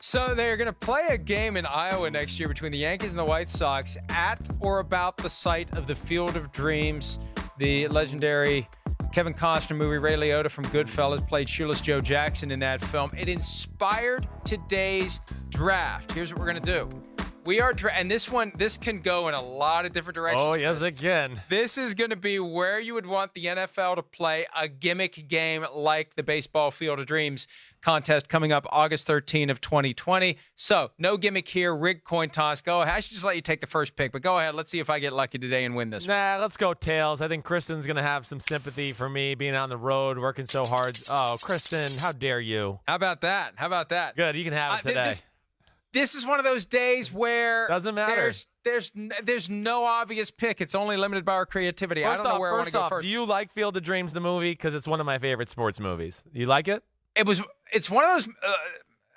So they're going to play a game in Iowa next year between the Yankees and the White Sox at or about the site of the Field of Dreams. The legendary Kevin Costner movie, Ray Liotta from Goodfellas, played Shoeless Joe Jackson in that film. It inspired today's draft. Here's what we're going to do. We are, and this can go in a lot of different directions. Oh, yes, it can. This is going to be where you would want the NFL to play a gimmick game like the baseball Field of Dreams contest coming up August 13 of 2020. So no gimmick here, rigged coin toss. Go ahead. I should just let you take the first pick, but go ahead. Let's see if I get lucky today and win this one. Nah, let's go tails. I think Kristen's going to have some sympathy for me being on the road, working so hard. Oh, Kristen, how dare you? How about that? Good, you can have it today. This is one of those days where doesn't matter. There's no obvious pick. It's only limited by our creativity. I don't know where I want to go first. Do you like Field of Dreams, the movie? Because it's one of my favorite sports movies. You like it? It's one of those.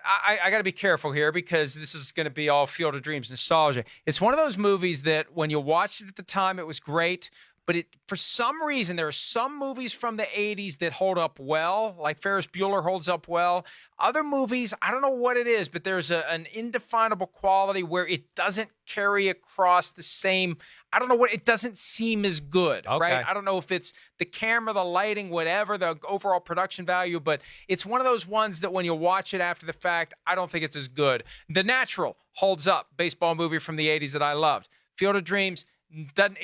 I got to be careful here because this is going to be all Field of Dreams nostalgia. It's one of those movies that when you watched it at the time, it was great. But for some reason, there are some movies from the 80s that hold up well, like Ferris Bueller holds up well. Other movies, I don't know what it is, but there's an indefinable quality where it doesn't carry across the same. I don't know what, it doesn't seem as good, right? I don't know if it's the camera, the lighting, whatever, the overall production value, but it's one of those ones that when you watch it after the fact, I don't think it's as good. The Natural holds up, baseball movie from the 80s that I loved. Field of Dreams doesn't,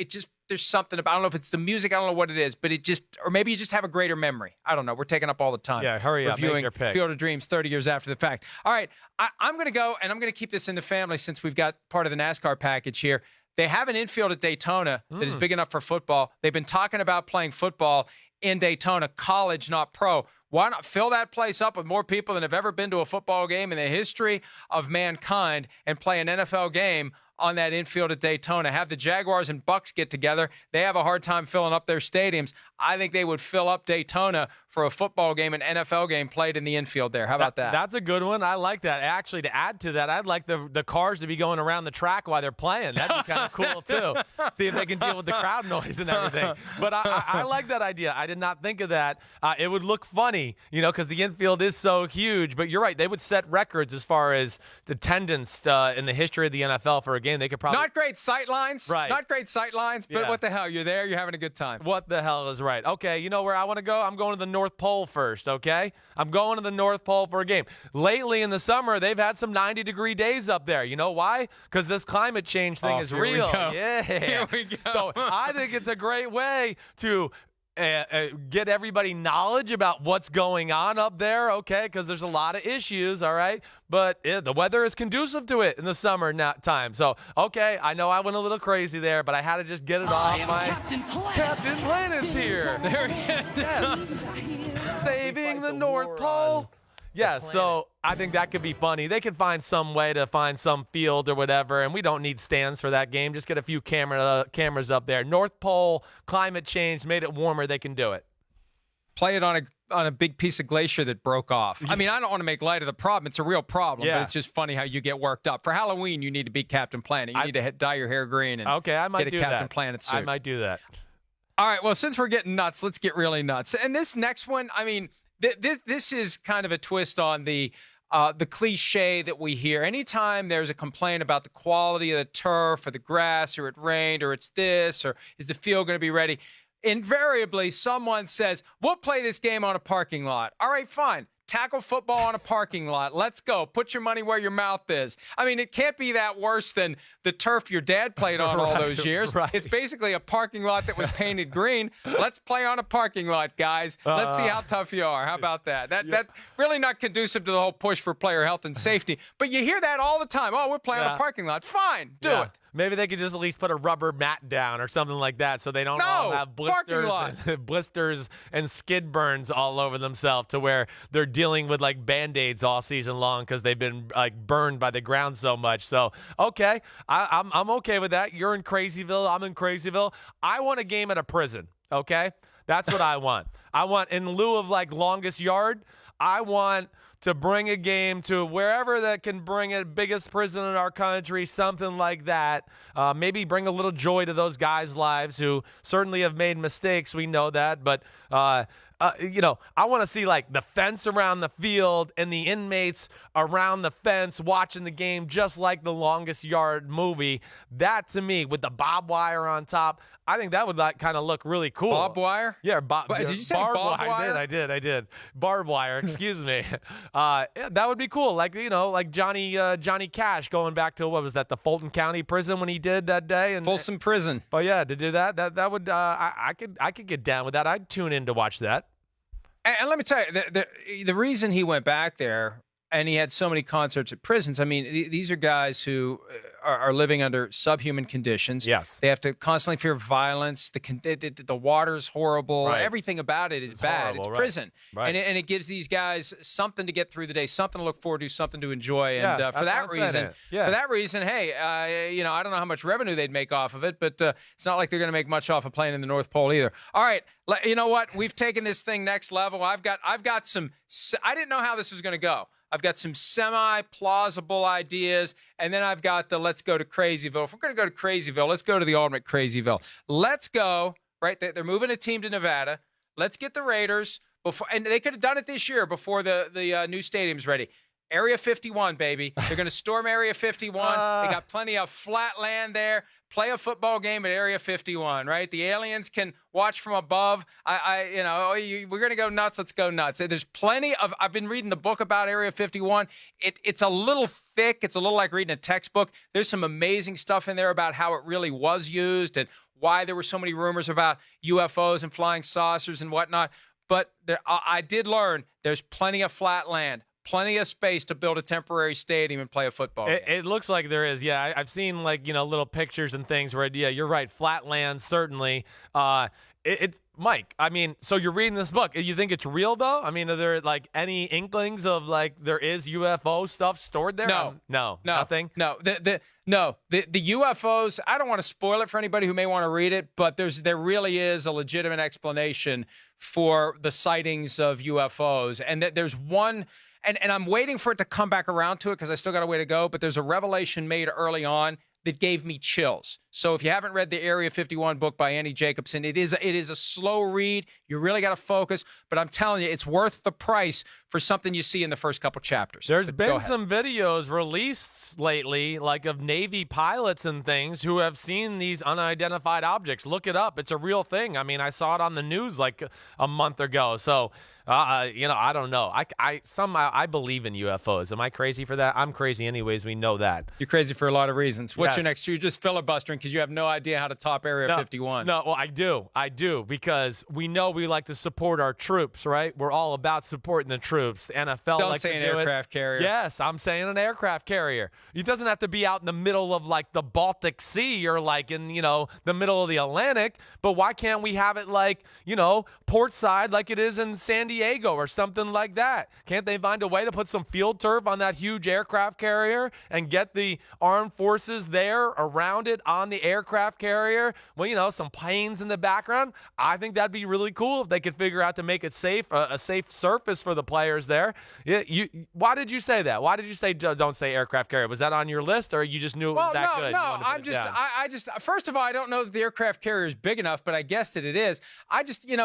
there's something about, I don't know if it's the music, I don't know what it is, but or maybe you just have a greater memory. I don't know. We're taking up all the time. Yeah, hurry up, make your pick. Field of Dreams 30 years after the fact. All right, I'm going to go, and I'm going to keep this in the family since we've got part of the NASCAR package here. They have an infield at Daytona that is big enough for football. They've been talking about playing football in Daytona, college, not pro. Why not fill that place up with more people than have ever been to a football game in the history of mankind and play an NFL game on that infield at Daytona? Have the Jaguars and Bucks get together. They have a hard time filling up their stadiums. I think they would fill up Daytona for a football game, an NFL game played in the infield there. How about that? That's a good one. I like that. Actually, to add to that, I'd like the cars to be going around the track while they're playing. That'd be kind of cool, too. See if they can deal with the crowd noise and everything. But I like that idea. I did not think of that. It would look funny, because the infield is so huge. But you're right. They would set records as far as the attendance in the history of the NFL for a game. They could probably not great sight lines, right? Not great sight lines, but what the hell? You're there. You're having a good time. What the hell is right? Okay, you know where I want to go? I'm going to the North Pole first. Okay, I'm going to the North Pole for a game. Lately in the summer, they've had some 90-degrey days up there. You know why? Because this climate change thing is real. Yeah, here we go. So I think it's a great way to get everybody knowledge about what's going on up there, okay, because there's a lot of issues, all right, but the weather is conducive to it in the summer time. So, okay, I know I went a little crazy there, but I had to just get it off my Captain Planet's here. There he is. Saving the North Pole. Yeah, so I think that could be funny. They could find some way to find some field or whatever, and we don't need stands for that game. Just get a few cameras up there. North Pole, climate change, made it warmer. They can do it. Play it on a big piece of glacier that broke off. I mean, I don't want to make light of the problem. It's a real problem, but it's just funny how you get worked up. For Halloween, you need to be Captain Planet. You need to dye your hair green and I might get a Captain Planet suit. I might do that. All right, well, since we're getting nuts, let's get really nuts. And this next one, I mean, this is kind of a twist on the cliche that we hear. Anytime there's a complaint about the quality of the turf or the grass or it rained or it's this or is the field going to be ready, invariably someone says, we'll play this game on a parking lot. All right, fine. Tackle football on a parking lot. Let's go. Put your money where your mouth is. I mean, it can't be that worse than the turf your dad played on all those years. Right. It's basically a parking lot that was painted green. Let's play on a parking lot, guys. Let's see how tough you are. How about that? That really not conducive to the whole push for player health and safety. But you hear that all the time. Oh, we're playing on a parking lot. Fine. Do it. Maybe they could just at least put a rubber mat down or something like that so they don't all have blisters and skid burns all over themselves to where they're dealing with like Band-Aids all season long because they've been like burned by the ground so much. So, okay, I'm okay with that. You're in Crazyville. I'm in Crazyville. I want a game at a prison, okay? That's what I want. I want, in lieu of like longest yard, I want to bring a game to wherever that can bring it, biggest prison in our country, something like that. Maybe bring a little joy to those guys' lives who certainly have made mistakes. We know that, but I want to see like the fence around the field and the inmates around the fence watching the game, just like the Longest Yard movie. That to me, with the barbed wire on top, I think that would like kind of look really cool. Barbed wire? Yeah, Did you say barbed wire? I did. Barbed wire. Excuse me. Yeah, that would be cool. Like like Johnny Cash going back to, what was that, the Fulton County prison when he did that day, and Folsom Prison. Oh yeah, to do that would I could get down with that. I'd tune in to watch that. And let me tell you, the reason he went back there and he had so many concerts at prisons, I mean, these are guys who are living under subhuman conditions. Yes. They have to constantly fear violence. The water's horrible. Right. Everything about it is bad. horrible, It's prison. Right. And it gives these guys something to get through the day, something to look forward to, something to enjoy. And Yeah, for that reason, hey, I don't know how much revenue they'd make off of it, but it's not like they're going to make much off of playing in the North Pole either. All right. You know what? We've taken this thing next level. I've got some. I didn't know how this was going to go. I've got some semi-plausible ideas, and then I've got the let's go to Crazyville. If we're going to go to Crazyville, let's go to the ultimate Crazyville. Let's go, right? They're moving a team to Nevada. Let's get the Raiders before, and they could have done it this year before the new stadium's ready. Area 51, baby. They're going to storm Area 51. They got plenty of flat land there. Play a football game at Area 51, right? The aliens can watch from above. We're going to go nuts. Let's go nuts. There's plenty of. I've been reading the book about Area 51. It's a little thick. It's a little like reading a textbook. There's some amazing stuff in there about how it really was used and why there were so many rumors about UFOs and flying saucers and whatnot. But I did learn there's plenty of flat land. Plenty of space to build a temporary stadium and play a football game. It looks like there is. Yeah, I've seen little pictures and things where, yeah, you're right. Flat land, certainly. It's Mike. I mean, so you're reading this book. You think it's real though? I mean, are there like any inklings of like there is UFO stuff stored there? No, nothing. No, the UFOs. I don't want to spoil it for anybody who may want to read it, but there really is a legitimate explanation for the sightings of UFOs, and that there's one. And I'm waiting for it to come back around to it because I still got a way to go. But there's a revelation made early on that gave me chills. So if you haven't read the Area 51 book by Annie Jacobson, it is a slow read. You really got to focus. But I'm telling you, it's worth the price for something you see in the first couple chapters. There's been some videos released lately, like of Navy pilots and things who have seen these unidentified objects. Look it up. It's a real thing. I mean, I saw it on the news like a month ago. So, I don't know. I believe in UFOs. Am I crazy for that? I'm crazy anyways. We know that. You're crazy for a lot of reasons. What's Yes. your next? You're just filibustering because you have no idea how to top Area 51. No, well, I do, because we know we like to support our troops, right? We're all about supporting the troops. The NFL Don't likes say to an do aircraft carrier. Yes, I'm saying an aircraft carrier. It doesn't have to be out in the middle of like the Baltic Sea or like in, the middle of the Atlantic, but why can't we have it like, port side like it is in San Diego or something like that? Can't they find a way to put some field turf on that huge aircraft carrier and get the armed forces there around it on the aircraft carrier? Well, some planes in the background. I think that'd be really cool if they could figure out to make it safe, a safe surface for the players there. Yeah, why did you say that? Why did you say don't say aircraft carrier? Was that on your list, or you just knew it was that good? No, I just first of all, I don't know that the aircraft carrier is big enough, but I guess that it is. I just, it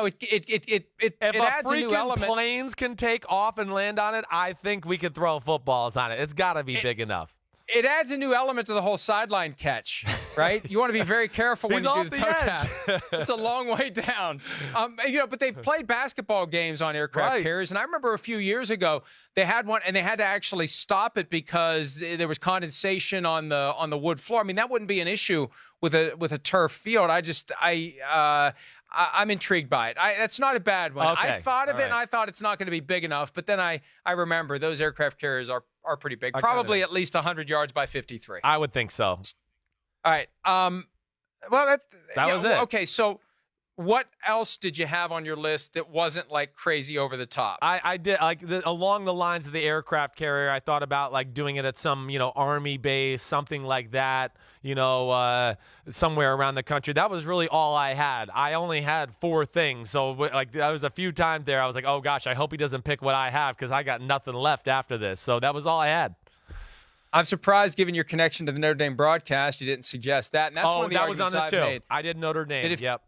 adds a new element. Planes can take off and land on it, I think we could throw footballs on it. It's got to be big enough. It adds a new element to the whole sideline catch, right? You want to be very careful when you do the toe tap. It's a long way down. But they've played basketball games on aircraft carriers, and I remember a few years ago they had one, and they had to actually stop it because there was condensation on the wood floor. I mean, that wouldn't be an issue with a turf field. I'm intrigued by it. That's not a bad one. Okay. I thought of it, and I thought it's not going to be big enough. But then I remember those aircraft carriers are pretty big. Probably at least 100 yards by 53. I would think so. All right. Well, that was it. Okay, so what else did you have on your list that wasn't like crazy over the top? I did along the lines of the aircraft carrier. I thought about like doing it at some army base, something like that. Somewhere around the country. That was really all I had. I only had 4 things, so like there was a few times there I was like, oh gosh, I hope he doesn't pick what I have because I got nothing left after this. So that was all I had. I'm surprised, given your connection to the Notre Dame broadcast, you didn't suggest that. And that's one of the that was arguments on it I've too. made. I did Notre Dame. Yep.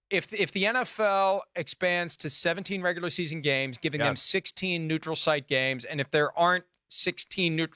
if the NFL expands to 17 regular season games, giving them 16 neutral site games, and if there aren't 16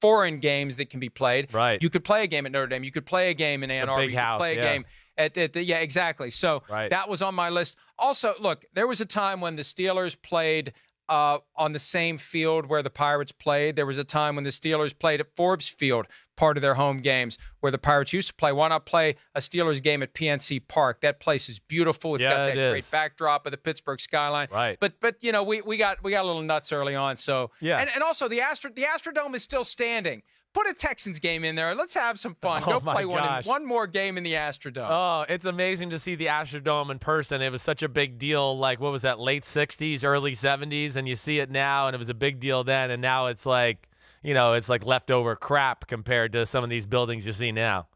foreign games that can be played, you could play a game at Notre Dame, you could play a game in Ann Arbor, you could play a game at exactly. So that was on my list. Also, look, there was a time when the Steelers played on the same field where the Pirates played. There was a time when the Steelers played at Forbes Field, part of their home games, where the Pirates used to play. Why not play a Steelers game at PNC Park? That place is beautiful. It's got that great backdrop of the Pittsburgh skyline. But you know, we got a little nuts early on. So and also the Astrodome is still standing. Put a Texans game in there. Let's have some fun. Go play one more game in the Astrodome. Oh, it's amazing to see the Astrodome in person. It was such a big deal, like, what was that, late 60s, early 70s, and you see it now, and it was a big deal then, and now it's like, you know, it's like leftover crap compared to some of these buildings you see now.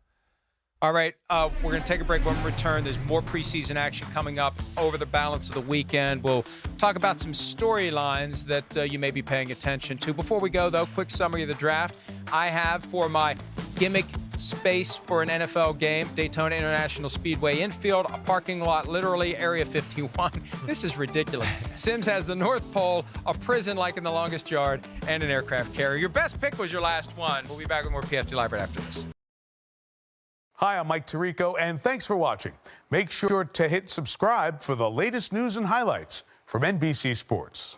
All right, we're going to take a break. When we return, there's more preseason action coming up over the balance of the weekend. We'll talk about some storylines that you may be paying attention to. Before we go, though, quick summary of the draft. I have for my gimmick space for an NFL game, Daytona International Speedway infield, a parking lot, literally Area 51. This is ridiculous. Simms has the North Pole, a prison like in The Longest Yard, and an aircraft carrier. Your best pick was your last one. We'll be back with more PFT Live right after this. Hi, I'm Mike Tirico, and thanks for watching. Make sure to hit subscribe for the latest news and highlights from NBC Sports.